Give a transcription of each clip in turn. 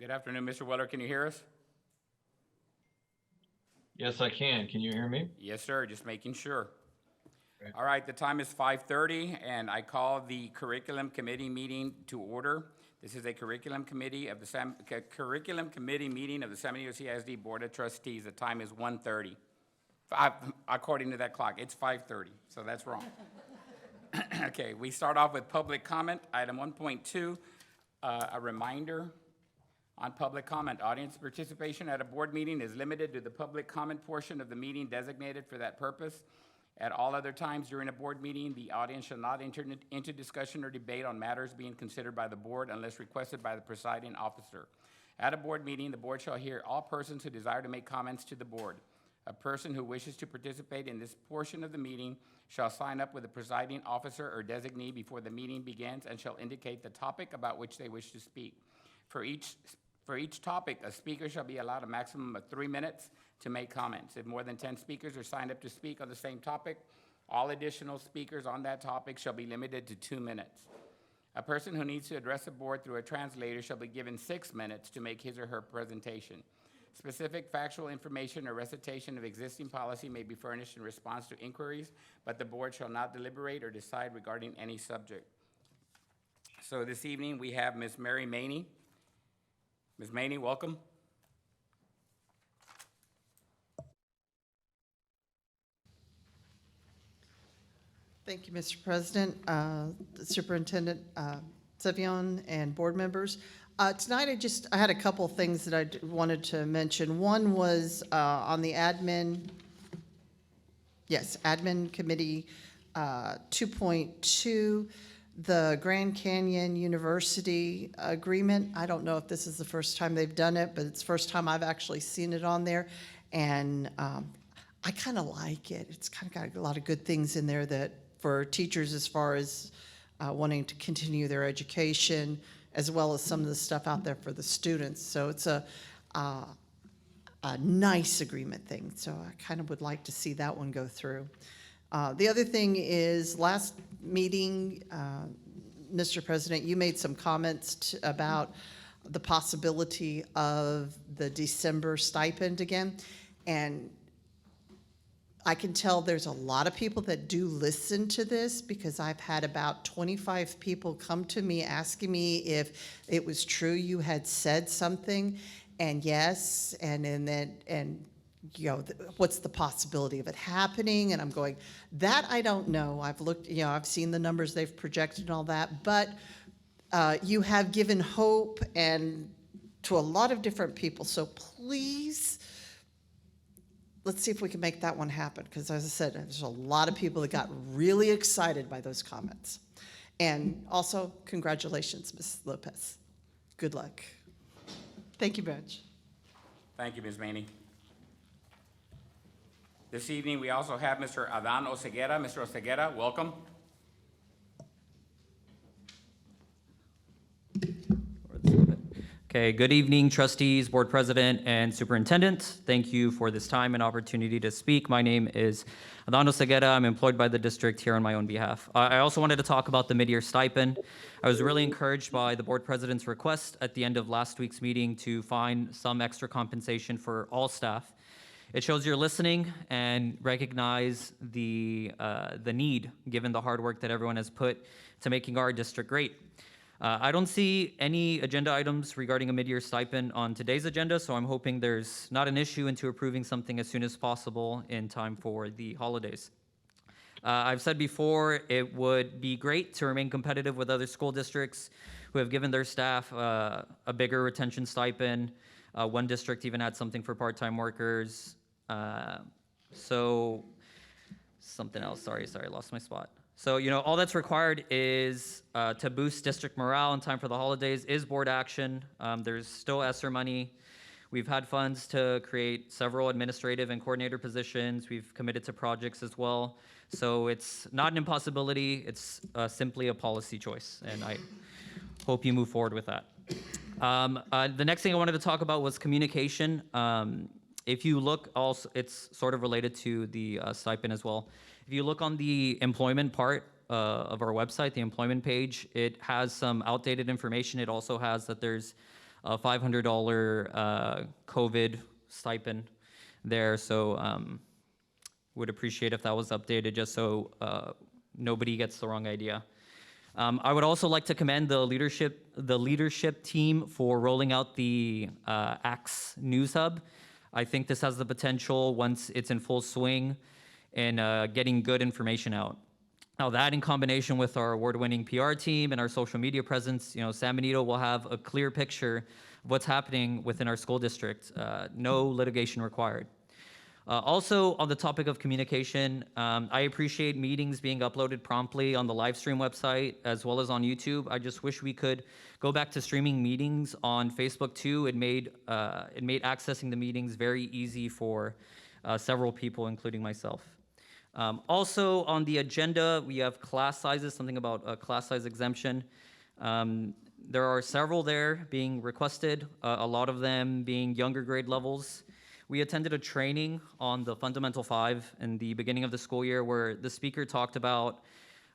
Good afternoon, Mr. Weller. Can you hear us? Yes, I can. Can you hear me? Yes, sir. Just making sure. Okay. All right, the time is 5:30, and I call the Curriculum Committee meeting to order. This is a Curriculum Committee of the Curriculum Committee meeting of the San Benito CISD Board of Trustees. The time is 1:30. According to that clock, it's 5:30, so that's wrong. Okay, we start off with public comment. Item 1.2, a reminder on public comment. Audience participation at a board meeting is limited to the public comment portion of the meeting designated for that purpose. At all other times during a board meeting, the audience shall not enter into discussion or debate on matters being considered by the board unless requested by the presiding officer. At a board meeting, the board shall hear all persons who desire to make comments to the board. A person who wishes to participate in this portion of the meeting shall sign up with the presiding officer or designee before the meeting begins and shall indicate the topic about which they wish to speak. For each topic, a speaker shall be allowed a maximum of 3 minutes to make comments. If more than 10 speakers are signed up to speak on the same topic, all additional speakers on that topic shall be limited to 2 minutes. A person who needs to address the board through a translator shall be given 6 minutes to make his or her presentation. Specific factual information or recitation of existing policy may be furnished in response to inquiries, but the board shall not deliberate or decide regarding any subject. So this evening we have Ms. Mary Maney. Ms. Maney, welcome. Thank you, Mr. President, Superintendent Sevion, and board members. Tonight, I had a couple things that I wanted to mention. One was on the admin committee 2.2, the Grand Canyon University agreement. I don't know if this is the first time they've done it, but it's the first time I've actually seen it on there. And I kind of like it. It's kind of got a lot of good things in there that for teachers as far as wanting to continue their education, as well as some of the stuff out there for the students. So it's a nice agreement thing. So I kind of would like to see that one go through. The other thing is last meeting, Mr. President, you made some comments about the possibility of the December stipend again. And I can tell there's a lot of people that do listen to this because I've had about 25 people come to me asking me if it was true you had said something, and yes, and you know, what's the possibility of it happening? And I'm going, that I don't know. I've looked, you know, I've seen the numbers they've projected and all that, but you have given hope and to a lot of different people. So please, let's see if we can make that one happen. Because as I said, there's a lot of people that got really excited by those comments. And also, congratulations, Ms. Lopez. Good luck. Thank you, Bench. Thank you, Ms. Maney. This evening, we also have Mr. Adan Oseguera. Mr. Oseguera, welcome. Okay, good evening, trustees, board president, and superintendent. Thank you for this time and opportunity to speak. My name is Adan Oseguera. I'm employed by the district here on my own behalf. I also wanted to talk about the mid-year stipend. I was really encouraged by the board president's request at the end of last week's meeting to find some extra compensation for all staff. It shows you're listening and recognize the need, given the hard work that everyone has put to making our district great. I don't see any agenda items regarding a mid-year stipend on today's agenda, so I'm hoping there's not an issue into approving something as soon as possible in time for the holidays. I've said before, it would be great to remain competitive with other school districts who have given their staff a bigger retention stipend. One district even had something for part-time workers. So something else, sorry, I lost my spot. So, you know, all that's required is to boost district morale in time for the holidays is board action. There's still ESSER money. We've had funds to create several administrative and coordinator positions. We've committed to projects as well. So it's not an impossibility, it's simply a policy choice, and I hope you move forward with that. The next thing I wanted to talk about was communication. If you look, also, it's sort of related to the stipend as well. If you look on the employment part of our website, the employment page, it has some outdated information. It also has that there's a $500 COVID stipend there. So would appreciate if that was updated just so nobody gets the wrong idea. I would also like to commend the leadership team for rolling out the ACTS News Hub. I think this has the potential, once it's in full swing, in getting good information out. Now that, in combination with our award-winning PR team and our social media presence, San Benito will have a clear picture of what's happening within our school district. No litigation required. Also, on the topic of communication, I appreciate meetings being uploaded promptly on the live stream website as well as on YouTube. I just wish we could go back to streaming meetings on Facebook too. It made accessing the meetings very easy for several people, including myself. Also, on the agenda, we have class sizes, something about a class size exemption. There are several there being requested, a lot of them being younger grade levels. We attended a training on the Fundamental 5 in the beginning of the school year where the speaker talked about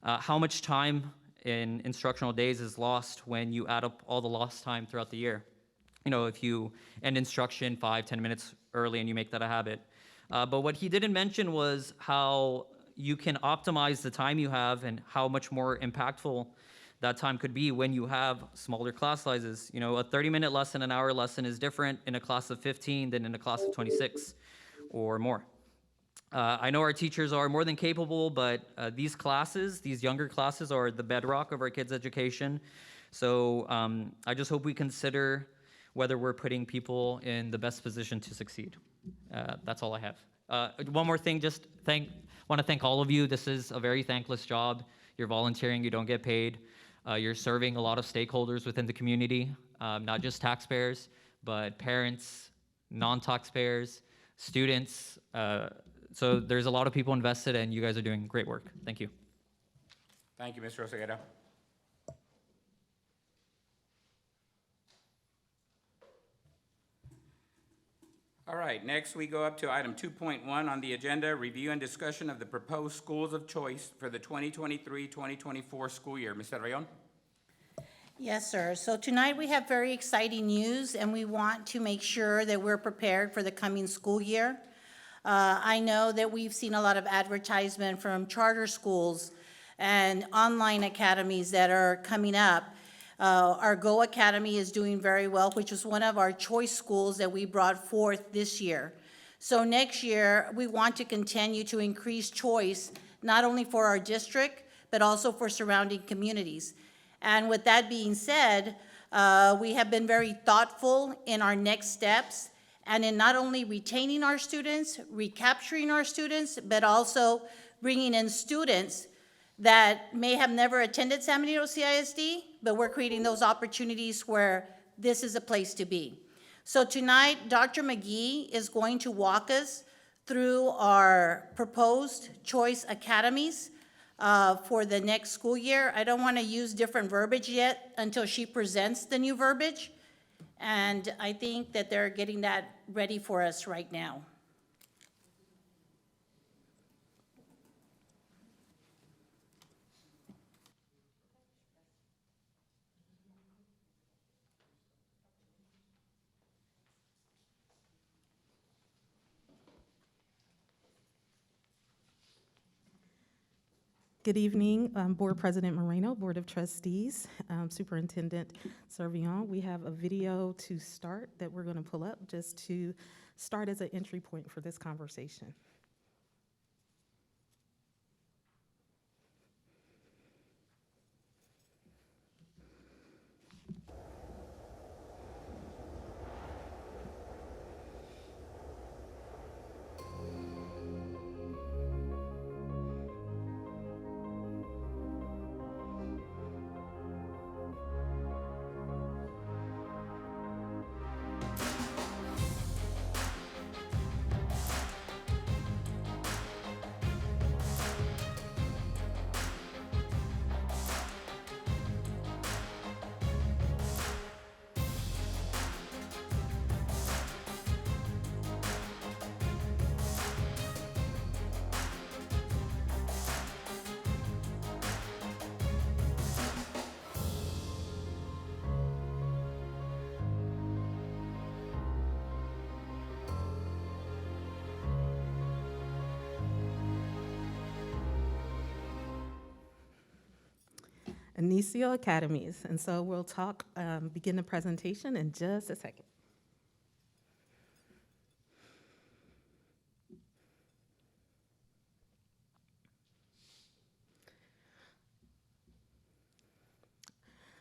how much time in instructional days is lost when you add up all the lost time throughout the year. If you end instruction 5-10 minutes early and you make that a habit. But what he didn't mention was how you can optimize the time you have and how much more impactful that time could be when you have smaller class sizes. A 30-minute lesson, an hour lesson is different in a class of 15 than in a class of 26 or more. I know our teachers are more than capable, but these younger classes are the bedrock of our kids' education. So I just hope we consider whether we're putting people in the best position to succeed. That's all I have. One more thing, want to thank all of you. This is a very thankless job. You're volunteering, you don't get paid. You're serving a lot of stakeholders within the community, not just taxpayers, but parents, non-taxpayers, students. So there's a lot of people invested, and you guys are doing great work. Thank you. Thank you, Mr. Oseguera. All right, next we go up to item 2.1 on the agenda, review and discussion of the proposed schools of choice for the 2023-2024 school year. Mr. Rayon? Yes, sir. So tonight we have very exciting news, and we want to make sure that we're prepared for the coming school year. I know that we've seen a lot of advertisement from charter schools and online academies that are coming up. Our Go Academy is doing very well, which is one of our choice schools that we brought forth this year. So next year, we want to continue to increase choice, not only for our district, but also for surrounding communities. And with that being said, we have been very thoughtful in our next steps and in not only retaining our students, recapturing our students, but also bringing in students that may have never attended San Benito CISD, but we're creating those opportunities where this is a place to be. So tonight, Dr. McGee is going to walk us through our proposed choice academies for the next school year. I don't want to use different verbiage yet until she presents the new verbiage, and I think that they're getting that ready for us right now. Good evening, Board President Moreno, Board of Trustees, Superintendent Servillon. We have a video to start that we're going to pull up just to start as an entry point for this conversation. INICIO Academies. And so we'll begin the presentation in just a second.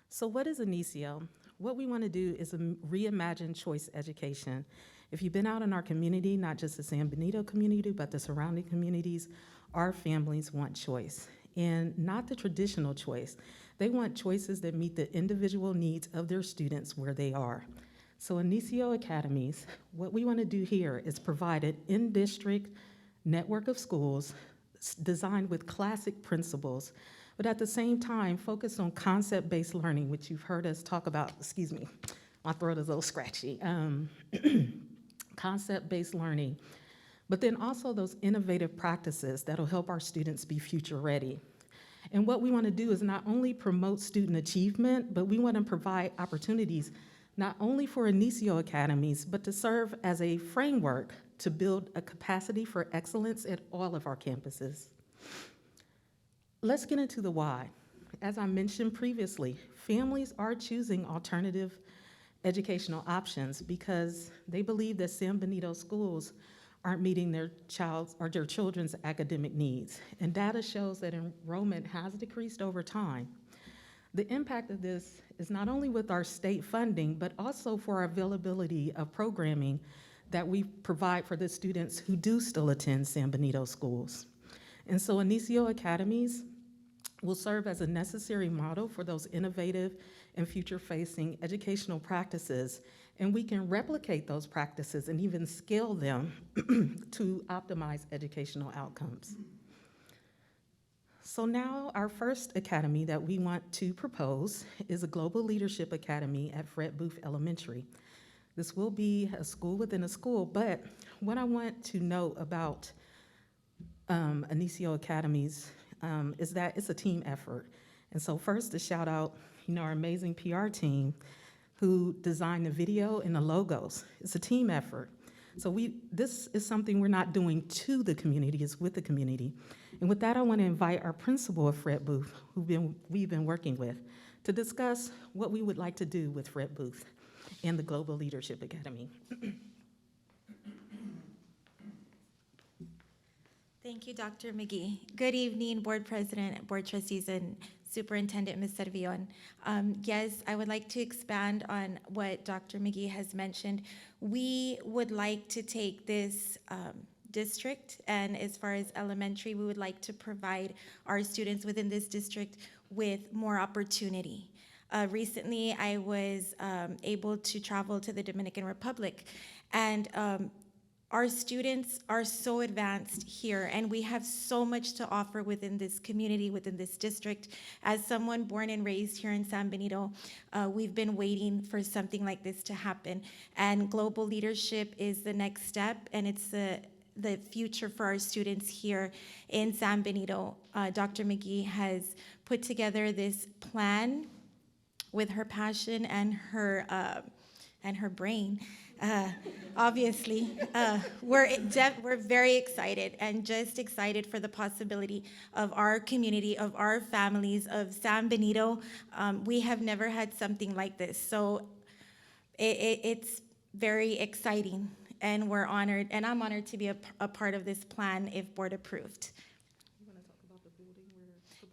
So what is INICIO? What we want to do is reimagine choice education. If you've been out in our community, not just the San Benito community, but the surrounding communities, our families want choice, and not the traditional choice. They want choices that meet the individual needs of their students where they are. So INICIO Academies, what we want to do here is provide an in-district network of schools designed with classic principles, but at the same time, focus on concept-based learning, which you've heard us talk about. Excuse me, my throat is a little scratchy. Concept-based learning, but then also those innovative practices that'll help our students be future-ready. And what we want to do is not only promote student achievement, but we want to provide opportunities not only for INICIO Academies, but to serve as a framework to build a capacity for excellence at all of our campuses. Let's get into the why. As I mentioned previously, families are choosing alternative educational options because they believe that San Benito schools aren't meeting their children's academic needs. And data shows that enrollment has decreased over time. The impact of this is not only with our state funding, but also for our availability of programming that we provide for the students who do still attend San Benito schools. And so INICIO Academies will serve as a necessary model for those innovative and future-facing educational practices, and we can replicate those practices and even scale them to optimize educational outcomes. So now our first academy that we want to propose is a Global Leadership Academy at Fred Booth Elementary. This will be a school within a school, but what I want to note about INICIO Academies is that it's a team effort. And so first, to shout out, our amazing PR team who designed the video and the logos. It's a team effort. So this is something we're not doing to the community, it's with the community. And with that, I want to invite our principal of Fred Booth, we've been working with, to discuss what we would like to do with Fred Booth and the Global Leadership Academy. Thank you, Dr. McGee. Good evening, Board President, Board Trustees, and Superintendent Ms. Servillon. Yes, I would like to expand on what Dr. McGee has mentioned. We would like to take this district, and as far as elementary, we would like to provide our students within this district with more opportunity. Recently, I was able to travel to the Dominican Republic, and our students are so advanced here, and we have so much to offer within this community, within this district. As someone born and raised here in San Benito, we've been waiting for something like this to happen. And global leadership is the next step, and it's the future for our students here in San Benito. Dr. McGee has put together this plan with her passion and her brain. Obviously, we're very excited, and just excited for the possibility of our community, of our families, of San Benito. We have never had something like this, so it's very exciting, and we're honored, and I'm honored to be a part of this plan if board approved.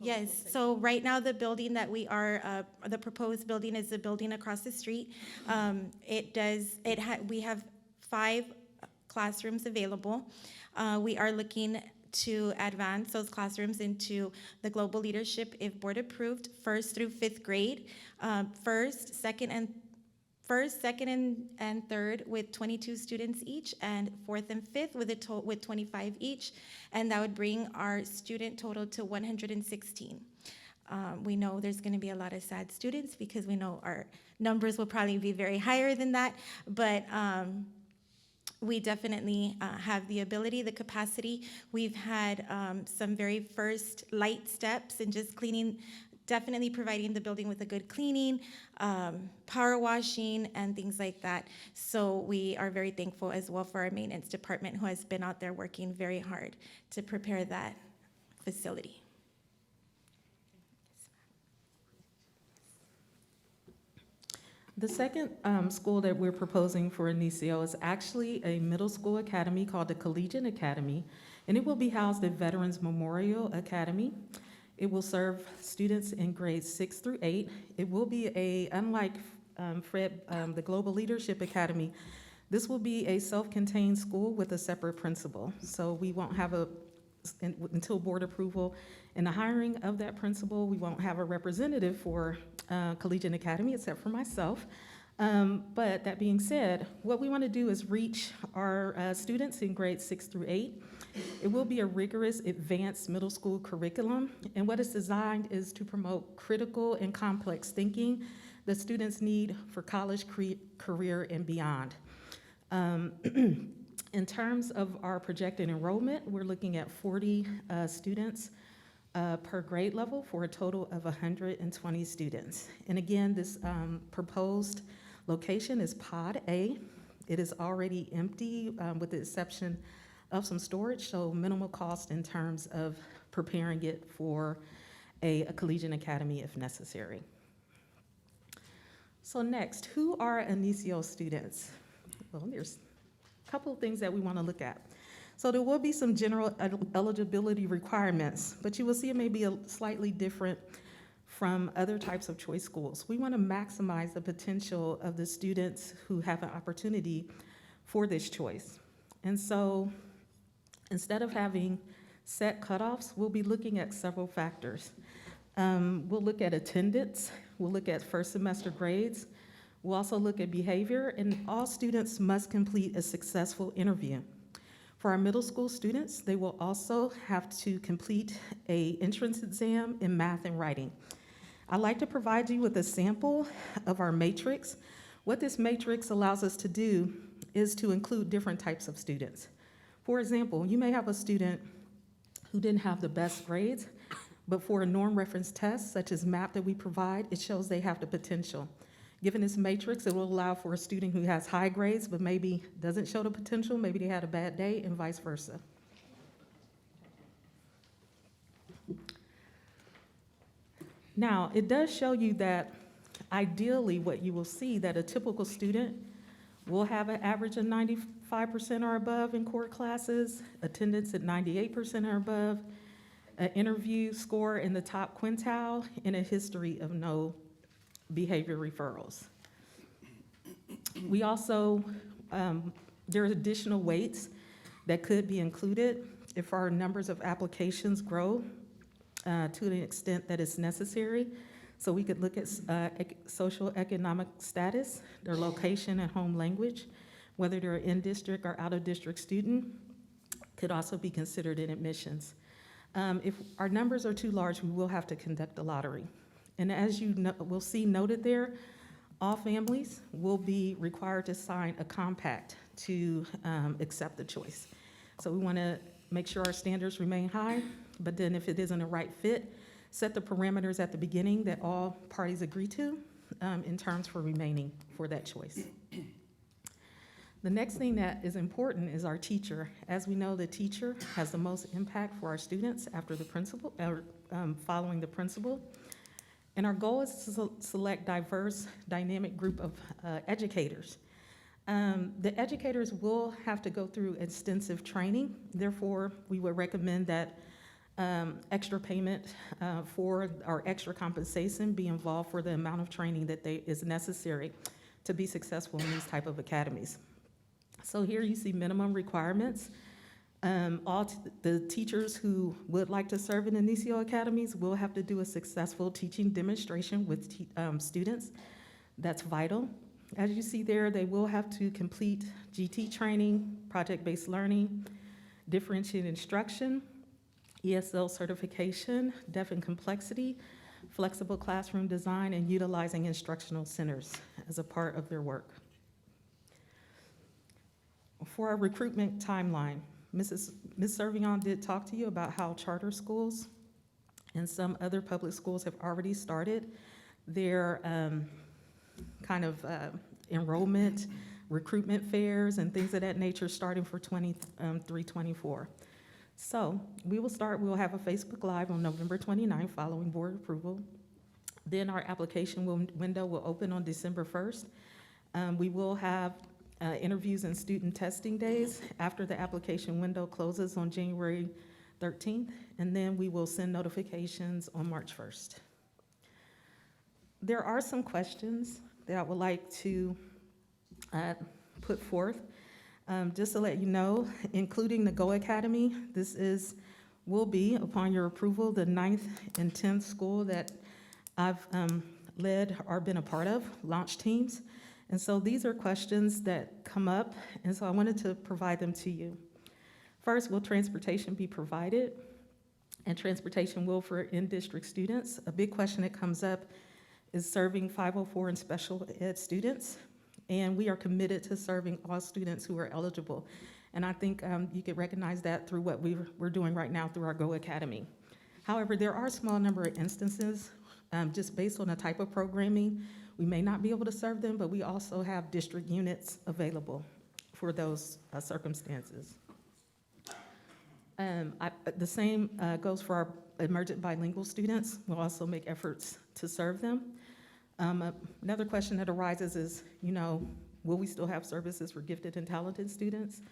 Yes, so right now the building that we are, the proposed building is the building across the street. We have 5 classrooms available. We are looking to advance those classrooms into the global leadership if board approved, 1st through 5th grade, first, second, and third with 22 students each, and 4th and 5th with 25 each, and that would bring our student total to 116. We know there's going to be a lot of sad students because we know our numbers will probably be very higher than that, but we definitely have the ability, the capacity. We've had some very first light steps in just cleaning, definitely providing the building with a good cleaning, power washing, and things like that. So we are very thankful as well for our maintenance department, who has been out there working very hard to prepare that facility. The second school that we're proposing for INICIO is actually a middle school academy called the Collegiate Academy, and it will be housed at Veterans Memorial Academy. It will serve students in grades 6 through 8. It will be unlike Fred, the Global Leadership Academy, this will be a self-contained school with a separate principal. So we won't have until board approval and the hiring of that principal, we won't have a representative for Collegiate Academy except for myself. But that being said, what we want to do is reach our students in grades 6 through 8. It will be a rigorous advanced middle school curriculum, and what it's designed is to promote critical and complex thinking that students need for college, career, and beyond. In terms of our projected enrollment, we're looking at 40 students per grade level for a total of 120 students. And again, this proposed location is Pod A. It is already empty with the exception of some storage, so minimal cost in terms of preparing it for a collegiate academy if necessary. So next, who are INICIO students? Well, there's a couple of things that we want to look at. So there will be some general eligibility requirements, but you will see it may be slightly different from other types of choice schools. We want to maximize the potential of the students who have an opportunity for this choice. And so instead of having set cutoffs, we'll be looking at several factors. We'll look at attendance, we'll look at first semester grades, we'll also look at behavior, and all students must complete a successful interview. For our middle school students, they will also have to complete an entrance exam in math and writing. I'd like to provide you with a sample of our matrix. What this matrix allows us to do is to include different types of students. For example, you may have a student who didn't have the best grades, but for a norm reference test, such as MAP that we provide, it shows they have the potential. Given this matrix, it will allow for a student who has high grades, but maybe doesn't show the potential, maybe they had a bad day, and vice versa. Now, it does show you that ideally what you will see that a typical student will have an average of 95% or above in core classes, attendance at 98% or above, an interview score in the top quintile, and a history of no behavior referrals. We also, there are additional weights that could be included if our numbers of applications grow to an extent that is necessary. So we could look at social economic status, their location and home language, whether they're an in-district or out-of-district student, could also be considered in admissions. If our numbers are too large, we will have to conduct a lottery. And as you will see noted there, all families will be required to sign a compact to accept the choice. So we want to make sure our standards remain high, but then if it isn't a right fit, set the parameters at the beginning that all parties agree to in terms for remaining for that choice. The next thing that is important is our teacher. As we know, the teacher has the most impact for our students after the principal, following the principal. And our goal is to select diverse, dynamic group of educators. The educators will have to go through extensive training. Therefore, we would recommend that extra payment for our extra compensation be involved for the amount of training that is necessary to be successful in these type of academies. So here you see minimum requirements. The teachers who would like to serve in INICIO Academies will have to do a successful teaching demonstration with students. That's vital. As you see there, they will have to complete GT training, project-based learning, differentiated instruction, ESL certification, depth and complexity, flexible classroom design, and utilizing instructional centers as a part of their work. For our recruitment timeline, Ms. Servion did talk to you about how charter schools and some other public schools have already started their kind of enrollment, recruitment fairs, and things of that nature starting for 23-24. So we'll have a Facebook Live on November 29th following board approval. Then our application window will open on December 1st. We will have interviews and student testing days after the application window closes on January 13th, and then we will send notifications on March 1st. There are some questions that I would like to put forth. Just to let you know, including the Go Academy, this will be, upon your approval, the 9th and 10th school that I've led or been a part of, launch teams. And so these are questions that come up, and so I wanted to provide them to you. First, will transportation be provided? And transportation will for in-district students. A big question that comes up is serving 504 and special ed students. And we are committed to serving all students who are eligible. And I think you could recognize that through what we're doing right now through our Go Academy. However, there are a small number of instances, just based on the type of programming, we may not be able to serve them, but we also have district units available for those circumstances. The same goes for our emergent bilingual students. We'll also make efforts to serve them. Another question that arises is, will we still have services for gifted and talented students?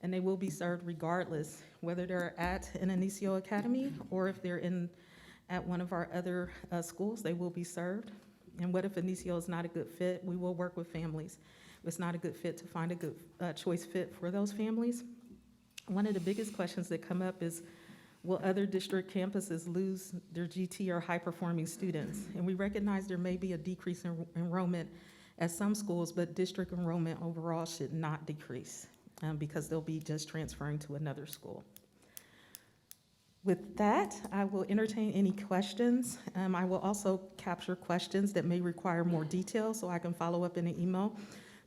And they will be served regardless, whether they're at an INICIO Academy or if they're at one of our other schools, they will be served. And what if INICIO is not a good fit? We will work with families. If it's not a good fit, to find a good choice fit for those families. One of the biggest questions that come up is, will other district campuses lose their GT or high-performing students? And we recognize there may be a decrease in enrollment at some schools, but district enrollment overall should not decrease because they'll be just transferring to another school. With that, I will entertain any questions. I will also capture questions that may require more detail so I can follow up in an email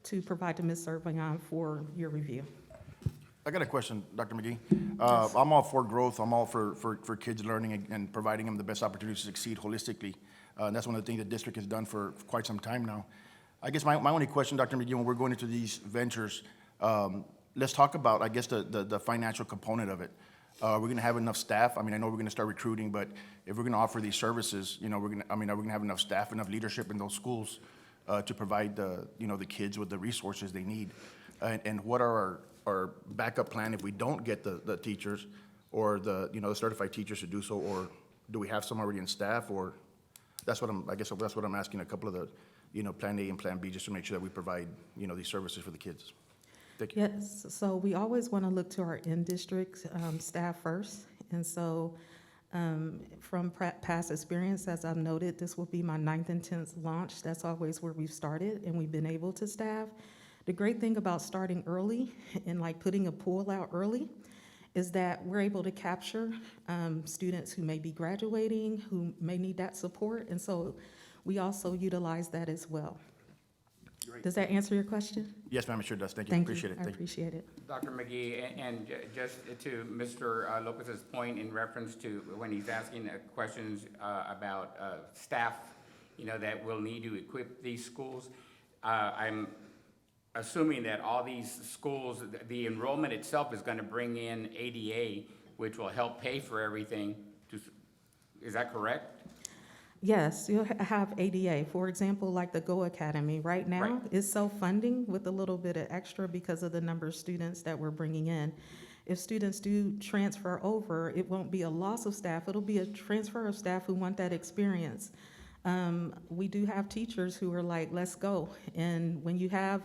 to provide to Ms. Servillon for your review. I got a question, Dr. McGee. I'm all for growth. I'm all for kids learning and providing them the best opportunities to succeed holistically. And that's one of the things the district has done for quite some time now. I guess my only question, Dr. McGee, when we're going into these ventures, let's talk about, I guess, the financial component of it. We're going to have enough staff. I mean, I know we're going to start recruiting, but if we're going to offer these services, are we going to have enough staff, enough leadership in those schools to provide the kids with the resources they need? And what are our backup plan if we don't get the teachers or the certified teachers to do so, or do we have some already in staff? Or that's what I'm asking a couple of the plan A and plan B, just to make sure that we provide these services for the kids. Thank you. Yes, so we always want to look to our in-district staff first. And so from past experience, as I've noted, this will be my 9th and 10th launch. That's always where we've started and we've been able to staff. The great thing about starting early and like putting a pool out early is that we're able to capture students who may be graduating, who may need that support. And so we also utilize that as well. Great. Does that answer your question? Yes, ma'am, it sure does. Thank you. Thank Appreciate it. I Thank you. appreciate it. Dr. McGee, and just to Mr. Lopez's point in reference to when he's asking questions about staff, that will need to equip these schools, I'm assuming that all these schools, the enrollment itself is going to bring in ADA, which will help pay for everything. Is that correct? Yes, you'll have ADA. For example, like the Go Academy right now Right. is self-funding with a little bit of extra because of the number of students that we're bringing in. If students do transfer over, it won't be a loss of staff. It'll be a transfer of staff who want that experience. We do have teachers who are like, let's go. And when you have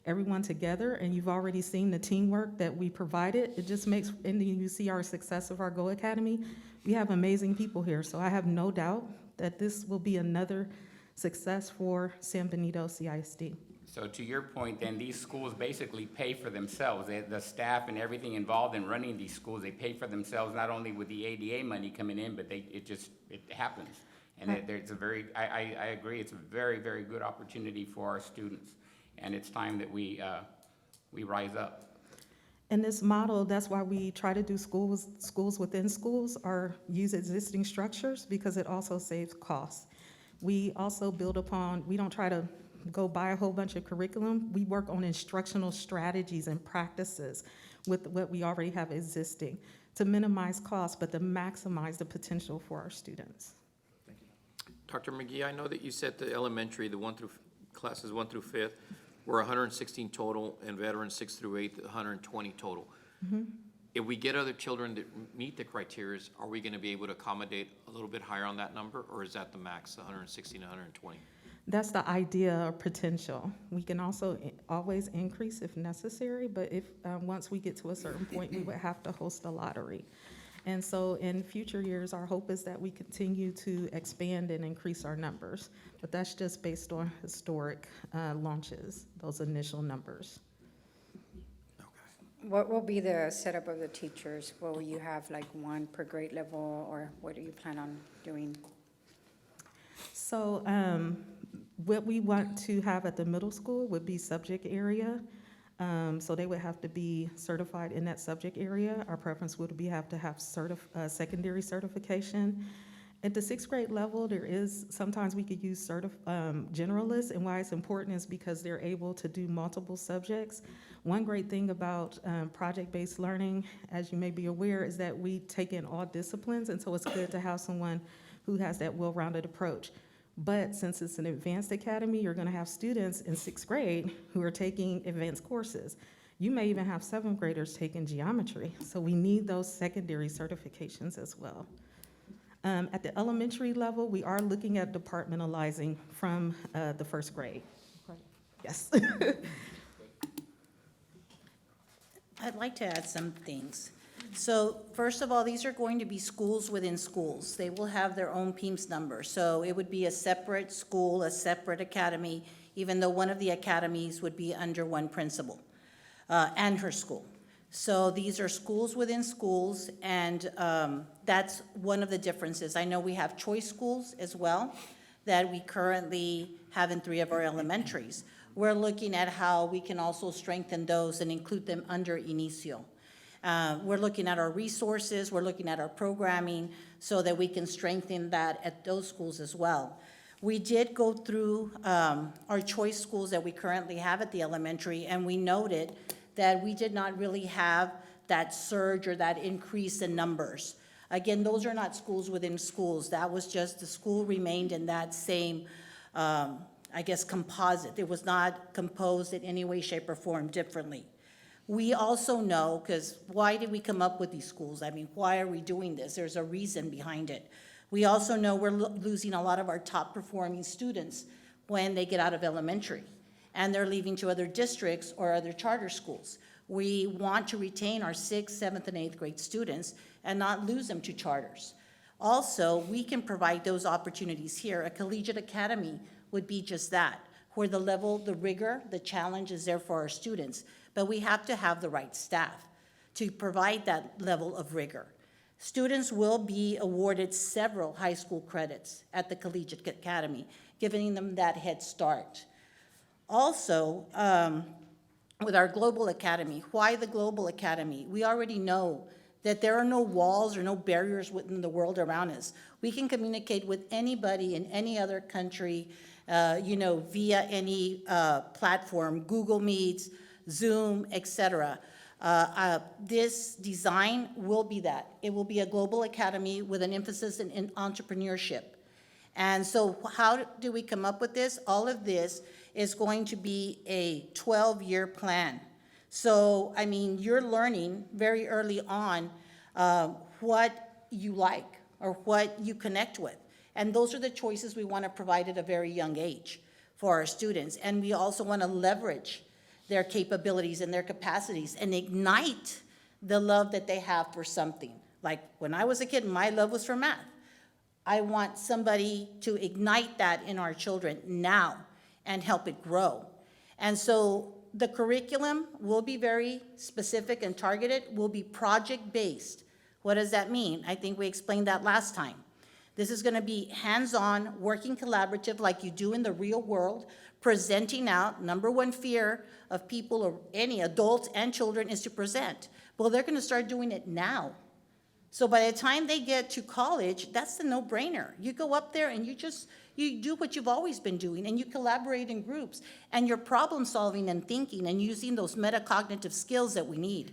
everyone together and you've already seen the teamwork that we provided, it just makes, and you see our success of our Go Academy, we have amazing people here. So I have no doubt that this will be another success for San Benito CISD. So to your point, then, these schools basically pay for themselves. The staff and everything involved in running these schools, they pay for themselves, not only with the ADA money coming in, but it happens. And I agree, it's a very, very good opportunity for our students. And it's time that we rise up. In this model, that's why we try to do schools within schools or use existing structures because it also saves costs. We also build upon, we don't try to go buy a whole bunch of curriculum. We work on instructional strategies and practices with what we already have existing to minimize costs, but to maximize the potential for our students. Dr. McGee, I know that you said the elementary, classes 1 through 5th, were 116 total, and veterans 6 through 8, 120 total. If we get other children that meet the criteria, are we going to be able to accommodate a little bit higher on that number, or is that the max, 116 to 120? That's the idea or potential. We can also always increase if necessary, but if, once we get to a certain point, we would have to host a lottery. And so in future years, our hope is that we continue to expand and increase our numbers. But that's just based on historic launches, those initial numbers. What will be the setup of the teachers? Will you have like one per grade level, or what do you plan on doing? So what we want to have at the middle school would be subject area. So they would have to be certified in that subject area. Our preference would be have to have secondary certification. At the 6th grade level, sometimes we could use generalists, and why it's important is because they're able to do multiple subjects. One great thing about project-based learning, as you may be aware, is that we take in all disciplines, and so it's good to have someone who has that well-rounded approach. But since it's an advanced academy, you're gonna have students in 6th grade who are taking advanced courses. You may even have 7th graders taking geometry, so we need those secondary certifications as well. At the elementary level, we are looking at departmentalizing from the 1st grade. Yes. I'd like to add some things. So first of all, these are going to be schools within schools. They will have their own PIMS number. So it would be a separate school, a separate academy, even though one of the academies would be under one principal and her school. So these are schools within schools, and that's one of the differences. I know we have choice schools as well that we currently have in 3 of our elementaries. We're looking at how we can also strengthen those and include them under INICIO. We're looking at our resources, we're looking at our programming so that we can strengthen that at those schools as well. We did go through our choice schools that we currently have at the elementary, and we noted that we did not really have that surge or that increase in numbers. Again, those are not schools within schools. That was just the school remained in that same, I guess, composite. It was not composed in any way, shape, or form differently. We also know, because why did we come up with these schools? I mean, why are we doing this? There's a reason behind it. We also know we're losing a lot of our top performing students when they get out of elementary, and they're leaving to other districts or other charter schools. We want to retain our 6th, 7th, and 8th grade students and not lose them to charters. Also, we can provide those opportunities here. A collegiate academy would be just that, where the level, the rigor, the challenge is there for our students. But we have to have the right staff to provide that level of rigor. Students will be awarded several high school credits at the Collegiate Academy, giving them that head start. Also, with our Global Academy, why the Global Academy? We already know that there are no walls or no barriers within the world around us. We can communicate with anybody in any other country, via any platform, Google Meets, Zoom, etc. This design will be that. It will be a global academy with an emphasis in entrepreneurship. And so how do we come up with this? All of this is going to be a 12-year plan. So, I mean, you're learning very early on what you like or what you connect with. And those are the choices we want to provide at a very young age for our students. And we also want to leverage their capabilities and their capacities and ignite the love that they have for something. Like when I was a kid, my love was for math. I want somebody to ignite that in our children now and help it grow. And so the curriculum will be very specific and targeted, will be project-based. What does that mean? I think we explained that last time. This is gonna be hands-on, working collaborative like you do in the real world, presenting out. Number one fear of people or any adults and children is to present. Well, they're gonna start doing it now. So by the time they get to college, that's the no-brainer. You go up there and you do what you've always been doing, and you collaborate in groups, and you're problem solving and thinking and using those metacognitive skills that we need.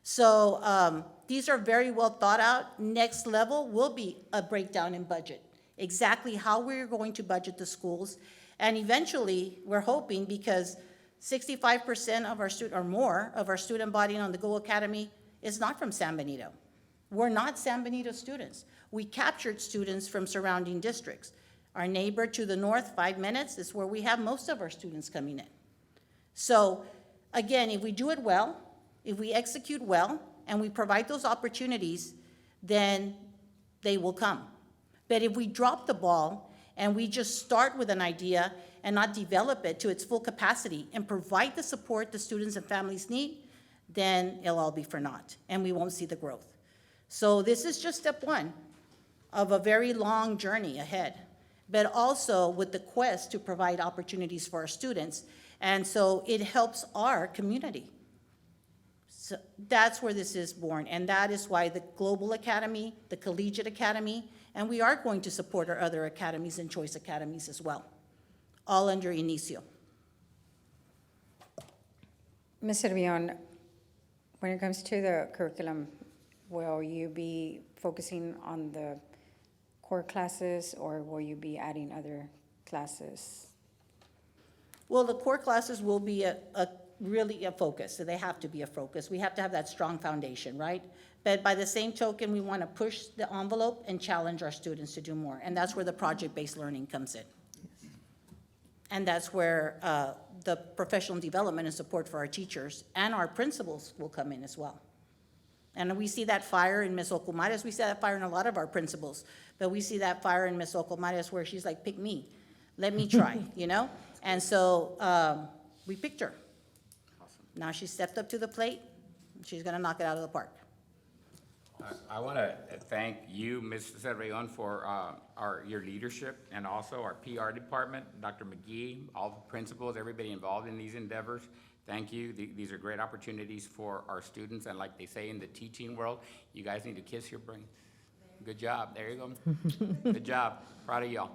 So these are very well thought out. Next level will be a breakdown in budget. exactly how we're going to budget the schools. And eventually, we're hoping, because 65% of our student, or more, of our student body on the Go Academy is not from San Benito. We're not San Benito students. We captured students from surrounding districts. Our neighbor to the north, 5 minutes, is where we have most of our students coming in. So, again, if we do it well, if we execute well, and we provide those opportunities, then they will come. But if we drop the ball and we just start with an idea and not develop it to its full capacity and provide the support the students and families need, then it'll all be for naught, and we won't see the growth. So this is just step one of a very long journey ahead, but also with the quest to provide opportunities for our students, and so it helps our community. So that's where this is born, and that is why the Global Academy, the Collegiate Academy, and we are going to support our other academies and choice academies as well, all under INICIO. Ms. Servillon, when it comes to the curriculum, will you be focusing on the core classes, or will you be adding other classes? Well, the core classes will be really a focus, so they have to be a focus. We have to have that strong foundation, right? But by the same token, we want to push the envelope and challenge our students to do more, and that's where the project-based learning comes in. And that's where the professional development and support for our teachers and our principals will come in as well. And we see that fire in Ms. Ocumares. We see that fire in a lot of our principals, but we see that fire in Ms. Ocumares where she's like, pick me, let me try, you know? And so we picked her. Now she stepped up to the plate, and she's gonna knock it out of the park. I want to thank you, Ms. Cervellon, for your leadership, and also our PR department, Dr. McGee, all the principals, everybody involved in these endeavors. Thank you. These are great opportunities for our students, and like they say in the teaching world, you guys need to kiss your brain. Good job. There you go. Good job. Proud of y'all.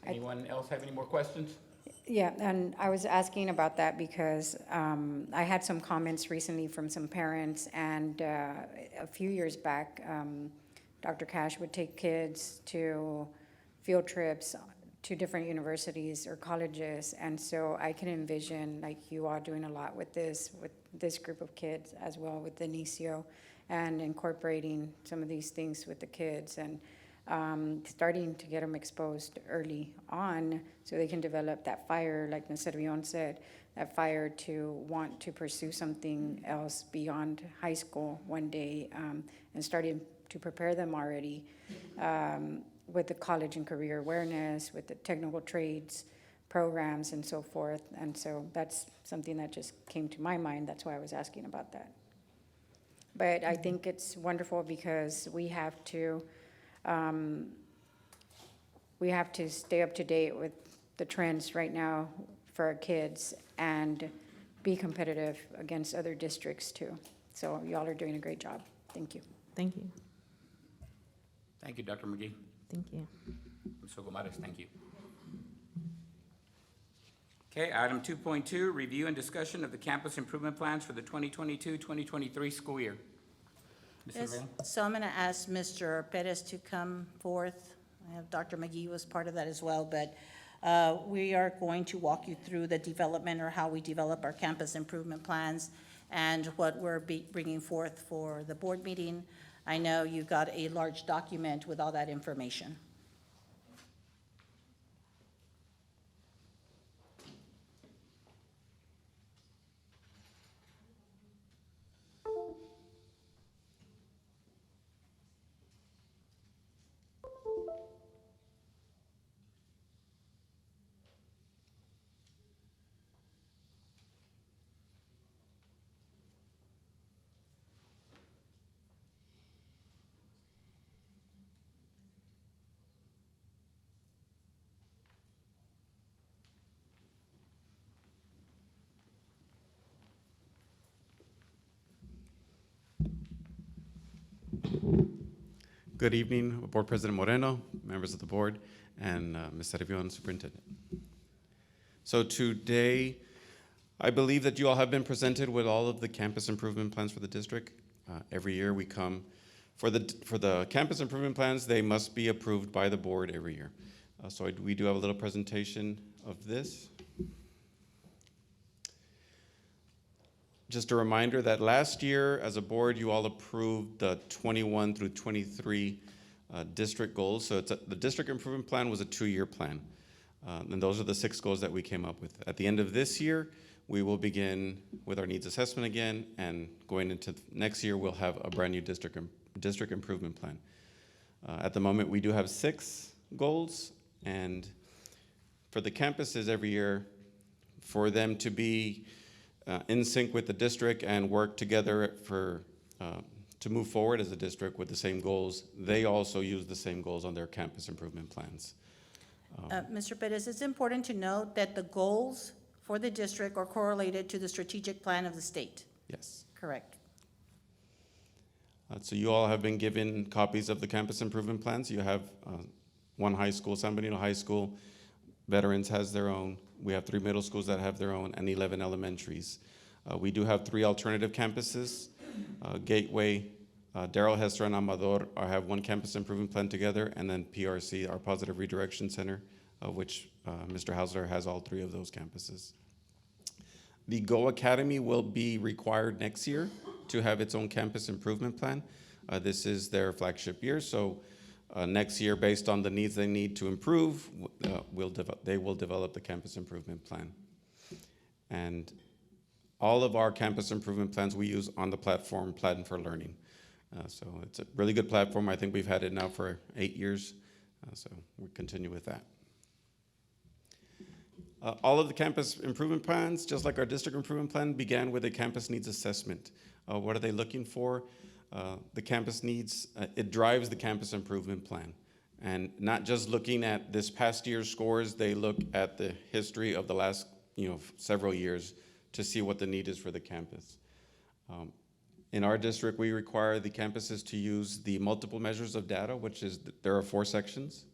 Anyone else have any more questions? Yeah, and I was asking about that because I had some comments recently from some parents, and a few years back, Dr. Cash would take kids to field trips to different universities or colleges, and so I can envision like you all doing a lot with this group of kids as well with the INICIO, and incorporating some of these things with the kids, and starting to get them exposed early on so they can develop that fire, like Ms. Servillon said, that fire to want to pursue something else beyond high school one day, and starting to prepare them already with the college and career awareness, with the technical trades programs and so forth. And so that's something that just came to my mind. That's why I was asking about that. But I think it's wonderful because we have to stay up to date with the trends right now for our kids and be competitive against other districts too. So y'all are doing a great job. Thank you. Thank you. Thank you, Dr. McGee. Thank you. Ms. Ocumares, thank you. Okay, item 2.2, review and discussion of the campus improvement plans for the 2022-2023 school year. Ms. Yes, Cervellon? so I'm going to ask Mr. Perez to come forth. I have Dr. McGee was part of that as well, but we are going to walk you through the development or how we develop our campus improvement plans and what we're bringing forth for the board meeting. I know you got a large document with all that information. Good evening, Board President Moreno, members of the board, and Ms. Servillon, Superintendent. So today, I believe that you all have been presented with all of the campus improvement plans for the district. Every year we come For the campus improvement plans, they must be approved by the board every year. So we do have a little presentation of this. Just a reminder that last year, as a board, you all approved the 21 through 23 district goals. So the district improvement plan was a 2-year plan. And those are the 6 goals that we came up with. At the end of this year, we will begin with our needs assessment again, and going into next year, we'll have a brand new district improvement plan. At the moment, we do have 6 goals, and for the campuses every year, for them to be in sync with the district and work together to move forward as a district with the same goals, they also use the same goals on their campus improvement plans. Mr. Perez, it's important to note that the goals for the district are correlated to the strategic plan of the state. Yes. Correct. So you all have been given copies of the campus improvement plans. You have one high school, San Benito High School. Veterans has their own. We have 3 middle schools that have their own, and 11 elementaries. We do have 3 alternative campuses. Gateway, Darrell Hester, and Amador have one campus improvement plan together, and then PRC, our Positive Redirection Center, which Mr. Hausler has all 3 of those campuses. The INICIO Academy will be required next year to have its own campus improvement plan. This is their flagship year, so next year, based on the needs they need to improve, they will develop the campus improvement plan. And all of our campus improvement plans we use on the platform Plan for Learning. So it's a really good platform. I think we've had it now for 8 years, so we'll continue with that. All of the campus improvement plans, just like our district improvement plan, began with a campus needs assessment. What are they looking for? The campus needs, it drives the campus improvement plan. And not just looking at this past year's scores, they look at the history of the last several years to see what the need is for the campus. In our district, we require the campuses to use the multiple measures of data, which is, there are 4 sections,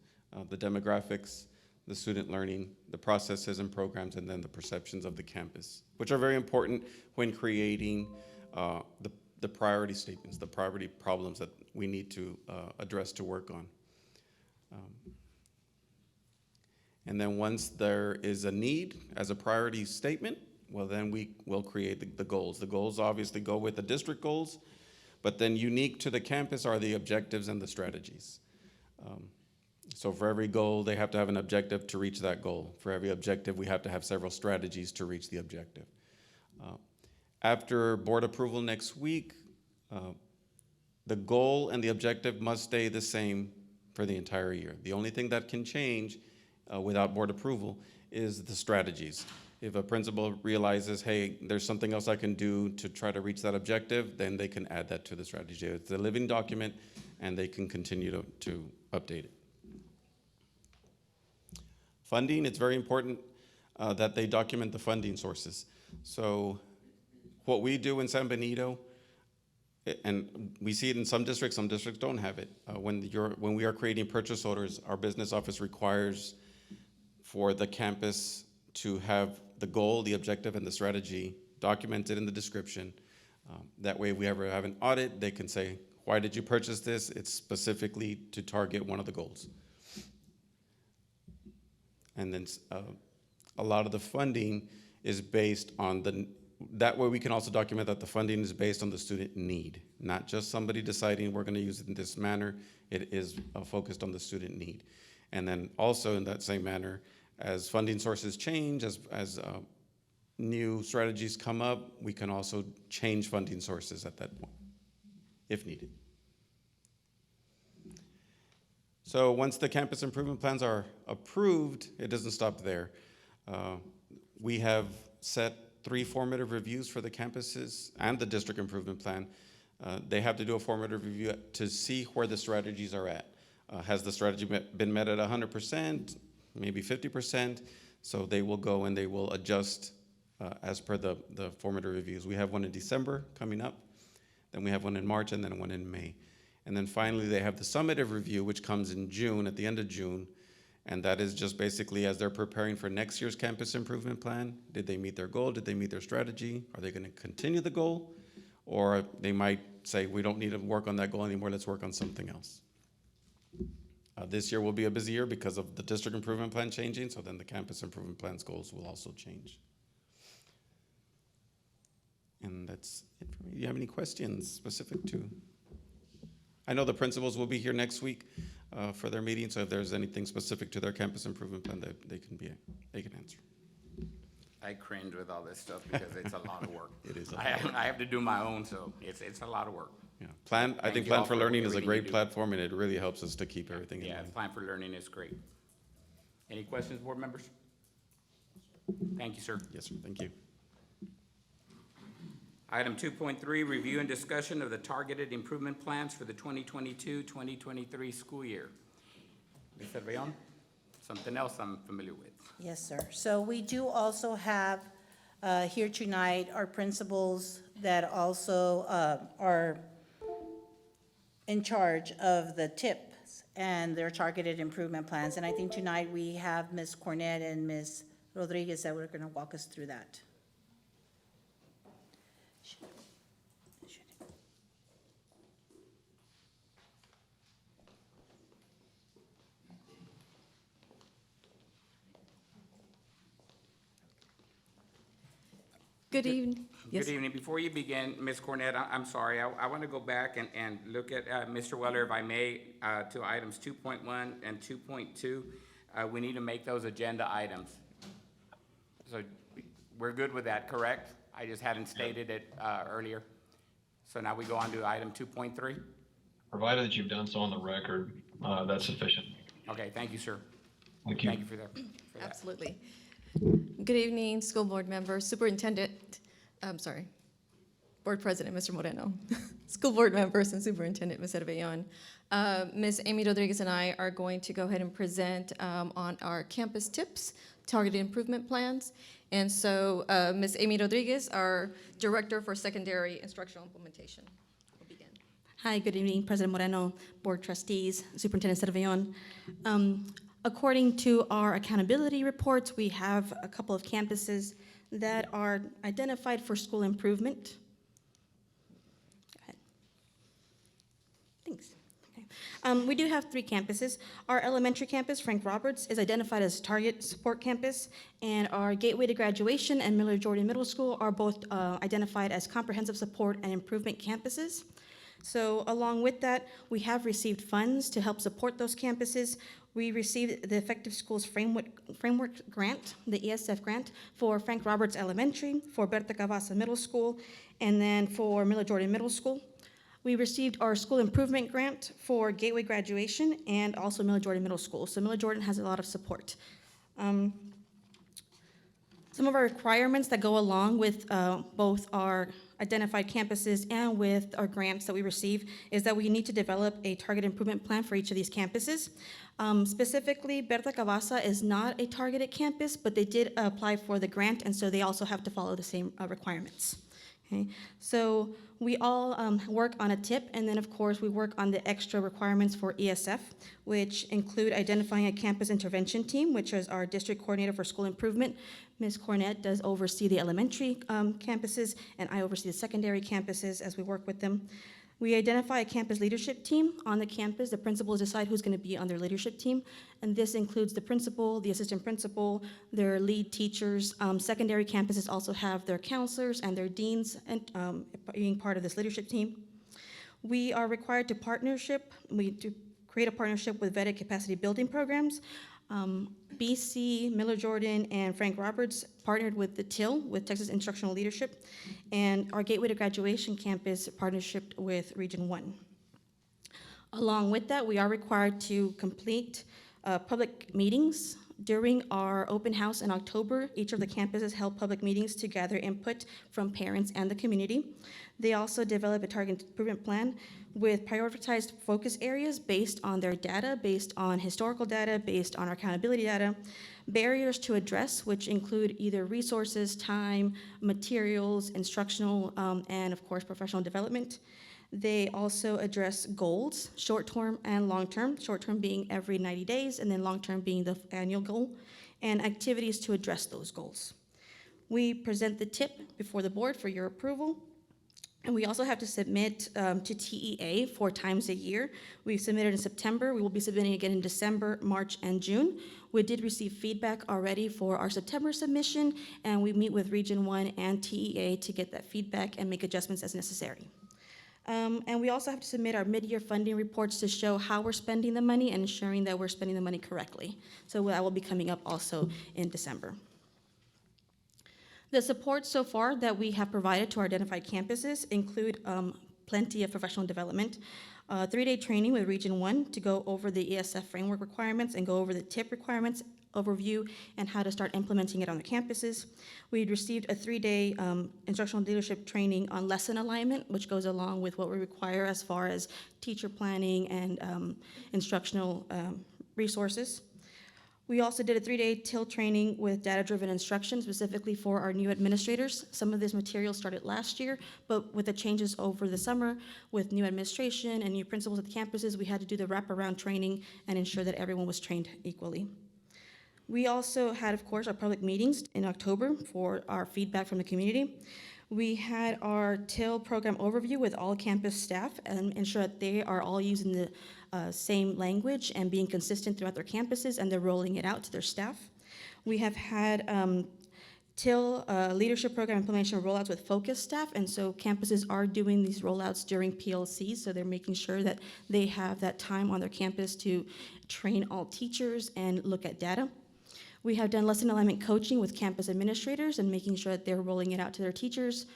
the demographics, the student learning, the processes and programs, and then the perceptions of the campus, which are very important when creating the priority statements, the priority problems that we need to address to work on. And then once there is a need as a priority statement, well, then we will create the goals. The goals obviously go with the district goals, but then unique to the campus are the objectives and the strategies. So for every goal, they have to have an objective to reach that goal. For every objective, we have to have several strategies to reach the objective. After board approval next week, the goal and the objective must stay the same for the entire year. The only thing that can change without board approval is the strategies. If a principal realizes, hey, there's something else I can do to try to reach that objective, then they can add that to the strategy. It's a living document, and they can continue to update it. Funding, it's very important that they document the funding sources. So what we do in San Benito, and we see it in some districts don't have it. When we are creating purchase orders, our business office requires for the campus to have the goal, the objective, and the strategy documented in the description. That way, if we ever have an audit, they can say, why did you purchase this? It's specifically to target one of the goals. And then a lot of the funding is based on that way we can also document that the funding is based on the student need, not just somebody deciding we're gonna use it in this manner. It is focused on the student need. And then also in that same manner, as funding sources change, as new strategies come up, we can also change funding sources at that point, if needed. So once the campus improvement plans are approved, it doesn't stop there. We have set 3 formative reviews for the campuses and the district improvement plan. They have to do a formative review to see where the strategies are at. Has the strategy been met at 100%, maybe 50%? So they will go and they will adjust as per the formative reviews. We have one in December coming up, then we have one in March, and then one in May. And then finally, they have the summative review, which comes in June, at the end of June. And that is just basically as they're preparing for next year's campus improvement plan. Did they meet their goal? Did they meet their strategy? Are they going to continue the goal? or they might say, we don't need to work on that goal anymore, let's work on something else. This year will be a busy year because of the district improvement plan changing, so then the campus improvement plan's goals will also change. And that's it for me. Do you have any questions specific to? I know the principals will be here next week for their meeting, so if there's anything specific to their campus improvement plan, they can answer. I cringe with all this stuff because it's a lot of work. It is a I lot. I have to do my own, so it's a lot of work. Yeah, I Thank think you all Plan for for Learning is a everything you great do. platform, and it really helps us to keep everything in Yeah, line. Plan for Learning is great. Any questions, board members? Thank you, sir. Yes, sir, thank you. Item 2.3, review and discussion of the targeted improvement plans for the 2022-2023 school year. Ms. Cervellon, something else I'm familiar with. Yes, sir. So we do also have here tonight our principals that also are in charge of the TIPs and their targeted improvement plans. And I think tonight we have Ms. Cornett and Ms. Rodriguez that were going to walk us through that. Good evening. Yes. Good evening. Before you begin, Ms. Cornett, I'm sorry, I want to go back and look at, Mr. Weller, if I may, to items 2.1 and 2.2. We need to make those agenda items. So we're good with that, correct? I just hadn't stated it earlier. So now we go on to item 2.3? Provided that you've done so on the record, that's sufficient. Okay, thank you, sir. Thank you. Thank you for that. Absolutely. Good evening, school board members, superintendent, board president, Mr. Moreno, school board members and superintendent, Ms. Cervellon. Ms. Amy Rodriguez and I are going to go ahead and present on our campus tips, targeted improvement plans. And so Ms. Amy Rodriguez, our director for secondary instructional implementation, will begin. Hi, good evening, President Moreno, Board Trustees, Superintendent Cervellon. According to our accountability reports, we have a couple of campuses that are identified for school improvement. Go ahead. Thanks. Okay. We do have 3 campuses. Our elementary campus, Frank Roberts, is identified as target support campus, and our Gateway to Graduation and Miller Jordan Middle School are both identified as comprehensive support and improvement campuses. So along with that, we have received funds to help support those campuses. We received the Effective Schools Framework Grant, the ESF grant, for Frank Roberts Elementary, for Berta Cavazza Middle School, and then for Miller Jordan Middle School. We received our school improvement grant for Gateway Graduation and also Miller Jordan Middle School. So Miller Jordan has a lot of support. Some of our requirements that go along with both our identified campuses and with our grants that we receive is that we need to develop a target improvement plan for each of these campuses. Specifically, Berta Cavazza is not a targeted campus, but they did apply for the grant, and so they also have to follow the same requirements. Okay, so we all work on a tip, and then of course we work on the extra requirements for ESF, which include identifying a campus intervention team, which is our district coordinator for school improvement. Ms. Cornett does oversee the elementary campuses, and I oversee the secondary campuses as we work with them. We identify a campus leadership team on the campus. The principals decide who's going to be on their leadership team, and this includes the principal, the assistant principal, their lead teachers. Secondary campuses also have their counselors and their deans and being part of this leadership team. We are required to create a partnership with vetted capacity building programs. BC, Miller Jordan, and Frank Roberts partnered with the TIL, with Texas Instructional Leadership, and our Gateway to Graduation campus partnership with Region 1. Along with that, we are required to complete public meetings. During our open house in October, each of the campuses held public meetings to gather input from parents and the community. They also developed a target improvement plan with prioritized focus areas based on their data, based on historical data, based on our accountability data, barriers to address, which include either resources, time, materials, instructional, and of course, professional development. They also address goals, short-term and long-term, short-term being every 90 days, and then long-term being the annual goal, and activities to address those goals. We present the tip before the board for your approval. And we also have to submit to TEA 4 times a year. We've submitted in September. We will be submitting again in December, March, and June. We did receive feedback already for our September submission, and we meet with Region 1 and TEA to get that feedback and make adjustments as necessary. And we also have to submit our mid-year funding reports to show how we're spending the money and ensuring that we're spending the money correctly. So that will be coming up also in December. The support so far that we have provided to our identified campuses include plenty of professional development, 3-day training with Region 1 to go over the ESF framework requirements and go over the TIP requirements overview and how to start implementing it on the campuses. We received a 3-day instructional leadership training on lesson alignment, which goes along with what we require as far as teacher planning and instructional resources. We also did a 3-day TIL training with data-driven instruction specifically for our new administrators. Some of this material started last year, but with the changes over the summer with new administration and new principals at the campuses, we had to do the wraparound training and ensure that everyone was trained equally. We also had, of course, our public meetings in October for our feedback from the community. We had our TIL program overview with all campus staff and ensure that they are all using the same language and being consistent throughout their campuses, and they're rolling it out to their staff. We have had TIL leadership program implementation rollouts with focus staff, and so campuses are doing these rollouts during PLCs, so they're making sure that they have that time on their campus to train all teachers and look at data. We have done lesson alignment coaching with campus administrators and making sure that they're rolling it out to their teachers.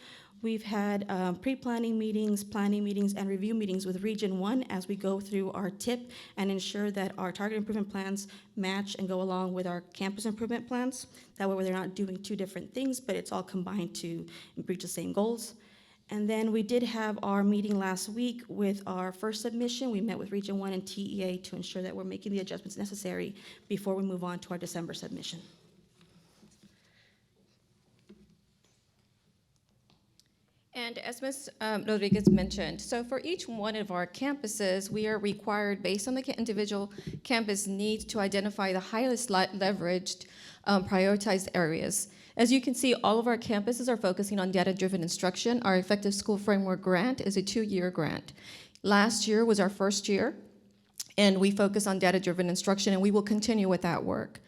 We've had pre-planning meetings, planning meetings, and review meetings with Region 1 as we go through our TIP and ensure that our target improvement plans match and go along with our campus improvement plans. That way they're not doing 2 different things, but it's all combined to reach the same goals. And then we did have our meeting last week with our first submission. We met with Region 1 and TEA to ensure that we're making the adjustments necessary before we move on to our December submission. And as Ms. Rodriguez mentioned, so for each one of our campuses, we are required, based on the individual campus needs, to identify the highest leveraged prioritized areas. As you can see, all of our campuses are focusing on data-driven instruction. Our Effective School Framework grant is a 2-year grant. Last year was our first year, and we focus on data-driven instruction, and we will continue with that work.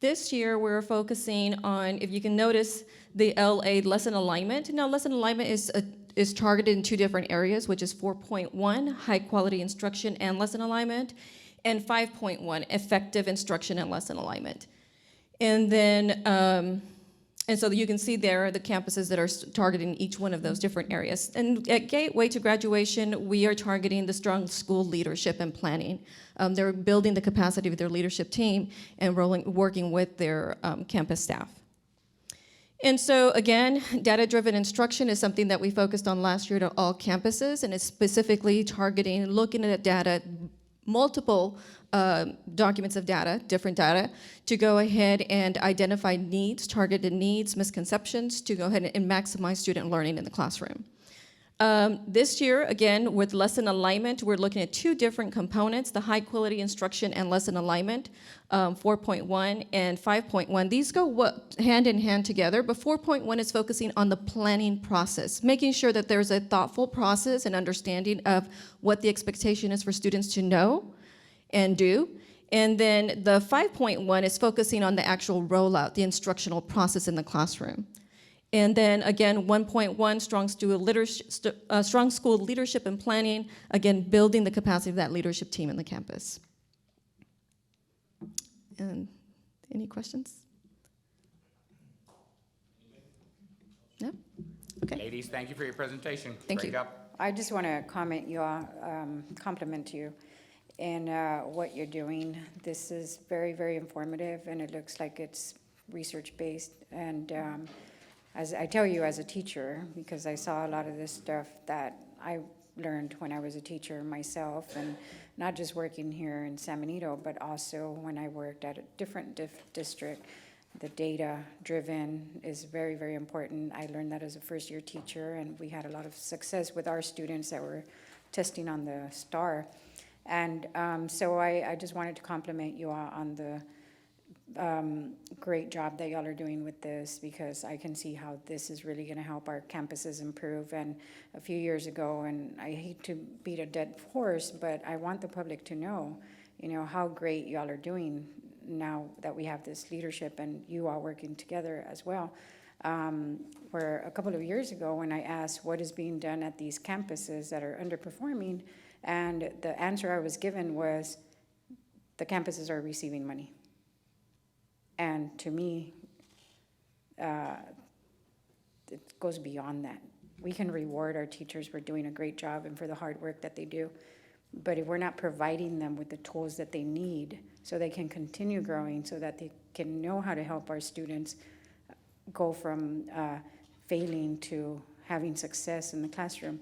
This year, we're focusing on, if you can notice, the LA lesson alignment. Now, lesson alignment is targeted in 2 different areas, which is 4.1, high-quality instruction and lesson alignment, and 5.1, effective instruction and lesson alignment. And then, and so you can see there the campuses that are targeting each one of those different areas. And at Gateway to Graduation, we are targeting the strong school leadership and planning. They're building the capacity of their leadership team and working with their campus staff. And so again, data-driven instruction is something that we focused on last year to all campuses, and it's specifically targeting, looking at data, multiple documents of data, different data, to go ahead and identify needs, targeted needs, misconceptions, to go ahead and maximize student learning in the classroom. This year, again, with lesson alignment, we're looking at 2 different components, the high quality instruction and lesson alignment, 4.1 and 5.1. These go hand in hand together, but 4.1 is focusing on the planning process, making sure that there's a thoughtful process and understanding of what the expectation is for students to know and do. And then the 5.1 is focusing on the actual rollout, the instructional process in the classroom. And then again, 1.1, strong school leadership and planning, again, building the capacity of that leadership team in the campus. And any questions? No? Okay. Ladies, thank you for your presentation. Thank Break you. up. I just want to compliment you in what you're doing. This is very, very informative, and it looks like it's research-based. And as I tell you as a teacher, because I saw a lot of this stuff that I learned when I was a teacher myself, and not just working here in San Benito, but also when I worked at a different district. The data-driven is very, very important. I learned that as a first-year teacher, and we had a lot of success with our students that were testing on the STAR. And so I just wanted to compliment you on the great job that y'all are doing with this, because I can see how this is really gonna help our campuses improve. And a few years ago, and I hate to beat a dead horse, but I want the public to know, how great y'all are doing now that we have this leadership and you all working together as well. Where a couple of years ago, when I asked what is being done at these campuses that are underperforming, and the answer I was given was, the campuses are receiving money. And to me, it goes beyond that. We can reward our teachers for doing a great job and for the hard work that they do. But if we're not providing them with the tools that they need so they can continue growing, so that they can know how to help our students go from failing to having success in the classroom,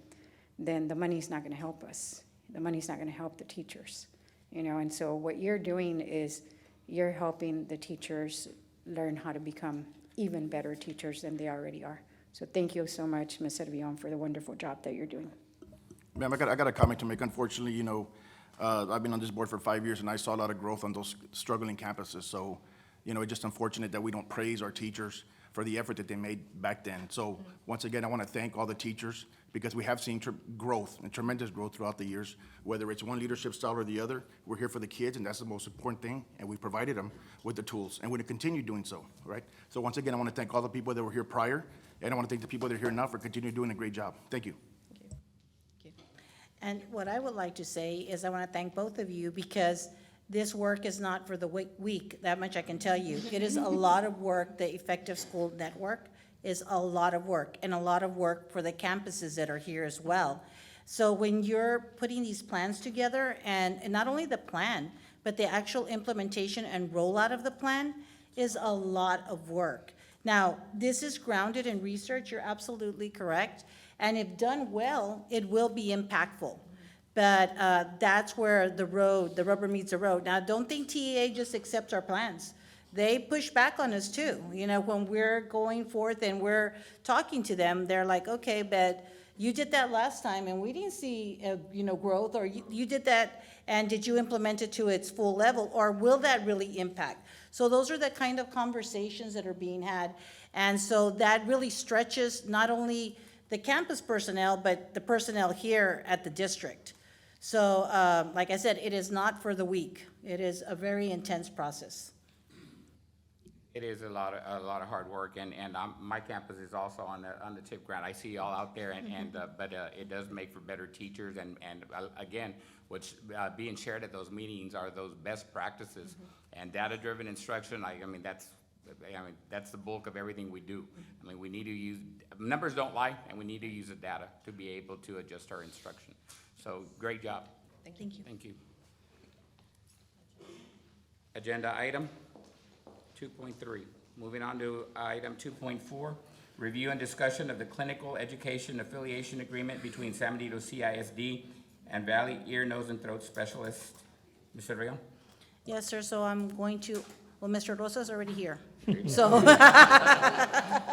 then the money's not gonna help us. The money's not gonna help the teachers, And so what you're doing is you're helping the teachers learn how to become even better teachers than they already are. So thank you so much, Ms. Servillon, for the wonderful job that you're doing. Ma'am, I got a comment to make. Unfortunately, I've been on this board for 5 years, and I saw a lot of growth on those struggling campuses. So, it's just unfortunate that we don't praise our teachers for the effort that they made back then. So once again, I want to thank all the teachers, because we have seen growth and tremendous growth throughout the years. Whether it's one leadership style or the other, we're here for the kids, and that's the most important thing, and we provided them with the tools, and we're going to continue doing so, right? So once again, I want to thank all the people that were here prior, and I want to thank the people that are here now for continuing doing a great job. Thank you. And what I would like to say is I want to thank both of you, because this work is not for the weak, that much I can tell you. It is a lot of work. The Effective School Network is a lot of work, and a lot of work for the campuses that are here as well. So when you're putting these plans together, and not only the plan, but the actual implementation and rollout of the plan is a lot of work. Now, this is grounded in research, you're absolutely correct, and if done well, it will be impactful. But that's where the rubber meets the road. Now, don't think TEA just accepts our plans. They push back on us too. When we're going forth and we're talking to them, they're like, okay, but you did that last time and we didn't see, growth, or you did that and did you implement it to its full level, or will that really impact? So those are the kind of conversations that are being had. And so that really stretches not only the campus personnel, but the personnel here at the district. So, like I said, it is not for the weak. It is a very intense process. It is a lot of hard work, and my campus is also on the TIP grant. I see y'all out there, but it does make for better teachers, and again, what's being shared at those meetings are those best practices and data-driven instruction. That's the bulk of everything we do. We need to use, numbers don't lie, and we need to use the data to be able to adjust our instruction. So, great job. Thank you. Thank you. Agenda item 2.3. Moving on to item 2.4, review and discussion of the clinical education affiliation agreement between San Benito CISD and Valley Ear, Nose, and Throat Specialist. Mr. Rio? Yes, sir, so I'm going to, well, Mr. Rosa's already here, so.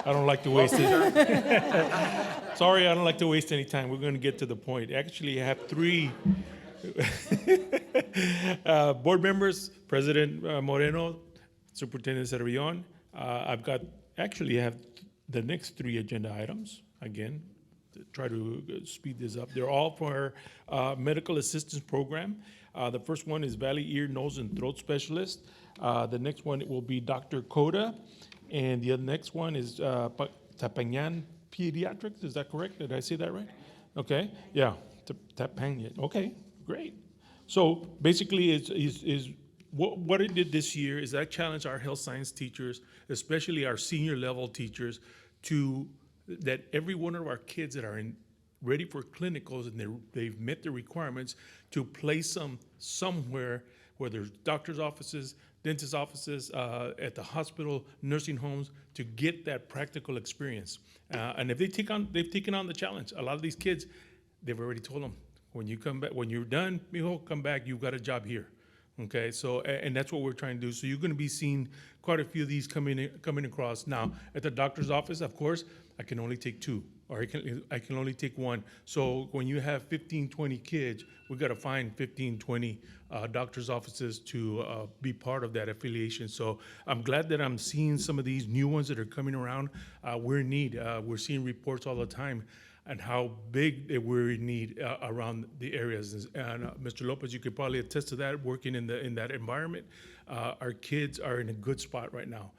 I don't like to waste it. Sorry, I don't like to waste any time. We're going to get to the point. Actually, I have 3 board members, President Moreno, Superintendent Servillon. I have the next 3 agenda items, again, to try to speed this up. They're all for medical assistance program. The first one is Valley Ear, Nose, and Throat Specialist. The next one will be Dr. Coda, and the next one is Tapanyan Pediatrics. Is that correct? Did I say that right? Okay, yeah, Tapanyan. Okay, great. So basically, is what it did this year is that challenged our health science teachers, especially our senior level teachers, to that every one of our kids that are ready for clinicals and they've met the requirements, to place them somewhere where there's doctor's offices, dentist offices, at the hospital, nursing homes, to get that practical experience. And if they've taken on the challenge. A lot of these kids, they've already told them, when you come back, when you're done, mijo, come back, you've got a job here. Okay, so, and that's what we're trying to do. So you're gonna be seeing quite a few of these coming across. Now, at the doctor's office, of course, I can only take 2, or I can only take one. So when you have 15, 20 kids, we got to find 15, 20 doctor's offices to be part of that affiliation. So I'm glad that I'm seeing some of these new ones that are coming around. We're in need. We're seeing reports all the time and how big that we're in need around the areas. And Mr. Lopez, you could probably attest to that, working in that environment. Our kids are in a good spot right now.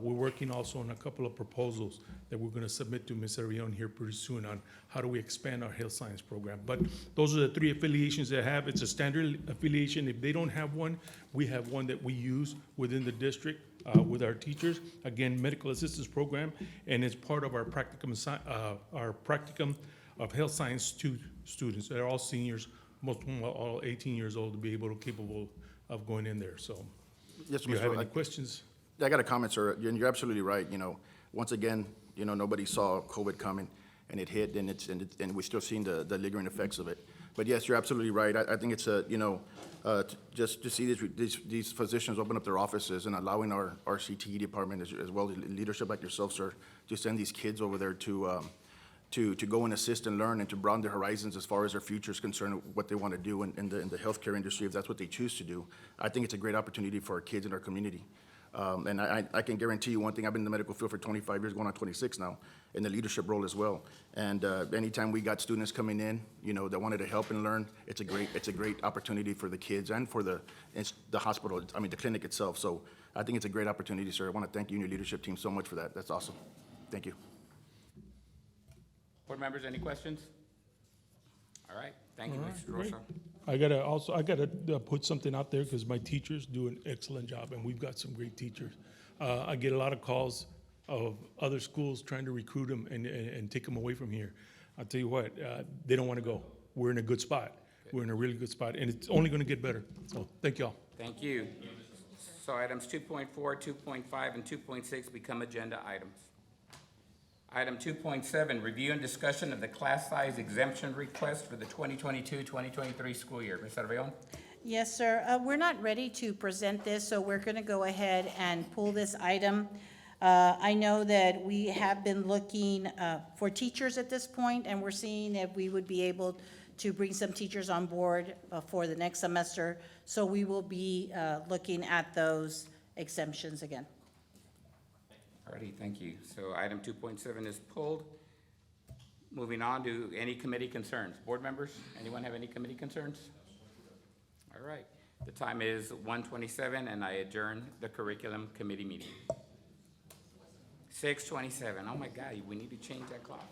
We're working also on a couple of proposals that we're going to submit to Ms. Arion here pretty soon on how do we expand our health science program. But those are the three affiliations they have. It's a standard affiliation. If they don't have one, we have one that we use within the district with our teachers. Again, medical assistance program, and it's part of our practicum of health science students. They're all seniors, most of them are all 18 years old to be capable of going in there. So, Yes, do you Mr. have any questions? I got a comment, sir. You're absolutely right. Once again, nobody saw COVID coming, and it hit, and we're still seeing the lingering effects of it. But yes, you're absolutely right. I think it's just to see these physicians open up their offices and allowing our CTE department as well as leadership like yourself, sir, to send these kids over there to go and assist and learn and to broaden their horizons as far as their future is concerned, what they want to do in the healthcare industry, if that's what they choose to do. I think it's a great opportunity for our kids in our community. And I can guarantee you one thing, I've been in the medical field for 25 years, going on 26 now, in the leadership role as well. And anytime we got students coming in, that wanted to help and learn, it's a great opportunity for the kids and for the hospital, the clinic itself. So I think it's a great opportunity, sir. I want to thank you and your leadership team so much for that. That's awesome. Thank you. Board members, any questions? All right, thank you, Mr. Great. Rosa. I gotta put something out there because my teachers do an excellent job, and we've got some great teachers. I get a lot of calls of other schools trying to recruit them and take them away from here. I'll tell you what, they don't want to go. We're in a good spot. We're in a really good spot, and it's only going to get better. So thank y'all. Thank you. So items 2.4, 2.5, and 2.6 become agenda items. Item 2.7, review and discussion of the class size exemption request for the 2022-2023 school year. Ms. Arreon? Yes, sir. We're not ready to present this, so we're going to go ahead and pull this item. I know that we have been looking for teachers at this point, and we're seeing if we would be able to bring some teachers on board for the next semester. So we will be looking at those exemptions again. Alrighty, thank you. So item 2.7 is pulled. Moving on to any committee concerns. Board members, anyone have any committee concerns? All right, the time is 1:27 and I adjourn the curriculum committee meeting. 6:27, oh my God, we need to change that clock.